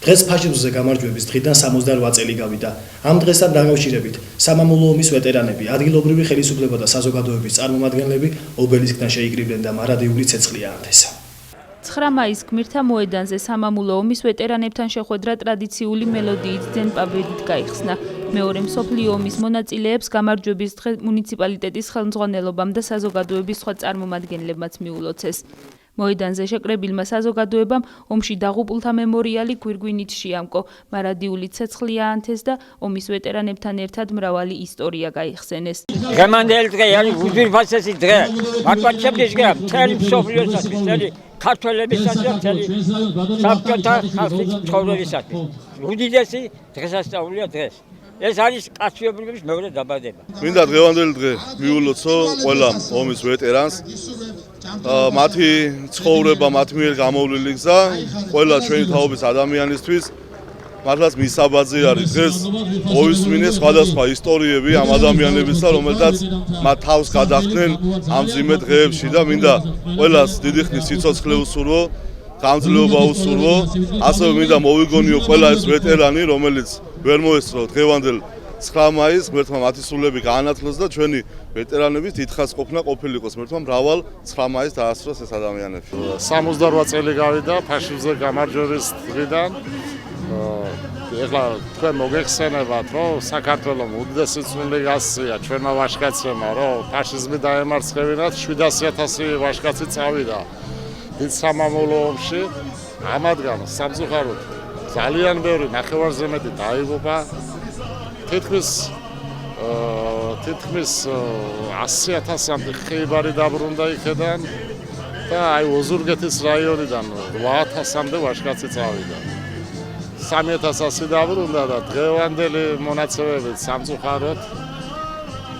დღეს ფაშიზმზე გამარჯვების დღიდან 68 წელი გავიდა. ამ დღესთან დაკავშირებით სამამულო ომის ვეტერანები, ადგილობრივი ხელისუფლება და საზოგადოების წარმომადგენლები ობელისკთან შეიკრიბნენ და მარადიული ცეცხლი აანთესა. 9 მაისს გმირთა მოედანზე სამამულო ომის ვეტერანებთან შეხვედრა ტრადიციული მელოდიით ძენპაბრიდით გაიხსნა. მეორე მსოფლიო ომის მონაწილეებს გამარჯვების დღე მუნიციპალიტეტის ხელმძღვანელობამ და საზოგადოების სხვა წარმომადგენლებმაც მიულოცეს. მოედანზე შეკრებილმა საზოგადოებამ ომში დაღუპულთა მემორიალი გვირგვინით შეამკო, მარადიული ცეცხლი აანთეს და ომის ვეტერანებთან ერთად მრავალი ისტორია გაიხსენეს. დღევანდელი დღე არის უძვირფასესი დღე. მართლაც მთელი მსოფლიოსათვის, მთელი ქართველებისათვის და მთელი საბჭოთა ხალხის ცხოვრებისათვის. უდიდესი დღესასწაულია დღეს. ეს არის კაცობრიობის მეორე დაბადება. მინდა დღევანდელი დღე მიულოცო ყველა ომის ვეტერანს. მათი ცხოვრება, მათ მიერ გამოვლილი გზა, ყველა ჩვენი თაობის ადამიანისთვის მართლაც მისაბაძე არის დღეს მოვისმინეს სხვადასხვა ისტორიები ამ ადამიანებისა, რომელთაც მათ თავს გადახდნენ ამ ძიმე დღეებში და მინდა ყველას დიდი ხნის სიცოცხლე უსურვო, გამძლეობა უსურვო, ასევე მინდა მოვიგონიო ყველა ეს ვეტერანი, რომელიც ვერ მოესწრო დღევანდელ 9 მაისს, ღმერთმა მათი სულები გაანათლოს და ჩვენი ვეტერანების დიდხანს ყოფნა ყოფილიყოს. ღმერთმა მრავალ 9 მაისს დაასწროს ეს ადამიანები. 68 წელი გავიდა ფაშიზმზე გამარჯვების დღიდან. ეხლა თქვენ მოგეხსენებათ, რომ საქართველოს უდიდესი წვლილი გასწია ჩვენმა ვაჟკაცებმა, რომ ფაშიზმი დაემარცხებინათ 700,000 ვაჟკაცი წავიდა დიდ სამამულო ომში. ამათგან სამწუხაროდ ძალიან ბევრი ნახევარზე მეტი დაიღუპა. თითქმის 100,000-მდე ხეიბარი დაბრუნდა იქედან და აი ოზურგეთის რაიონიდან 8,000-მდე ვაჟკაცი წავიდა. 3,100 დაბრუნდა და დღევანდელი მონაცემებით სამწუხაროდ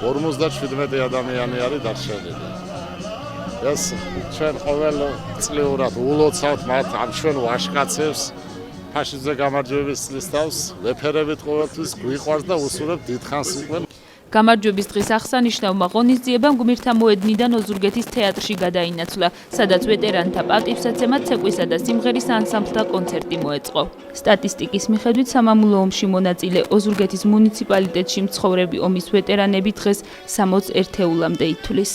57 ადამიანი არის დარჩენილი. ეს ჩვენ ყოველწლიურად ულოცავთ მათ ამ ჩვენ ვაჟკაცებს ფაშიზმზე გამარჯვების წლის თავს, ვეფერებით ყოველთვის გვიყვარს და უსურვებთ დიდხანს უკვე. გამარჯვების დღის აღსანიშნავმა ღონისძიებამ გმირთა მოედნიდან ოზურგეთის თეატრში გადაინაცვლა, სადაც ვეტერანთა პატივსაცემად ცეკვისა და სიმღერის ანსამბლთა კონცერტი მოეწყო. სტატისტიკის მიხედვით სამამულო ომში მონაწილე ოზურგეთის მუნიციპალიტეტში მცხოვრები ომის ვეტერანები დღეს 61 ეთეულამდე ითვლის.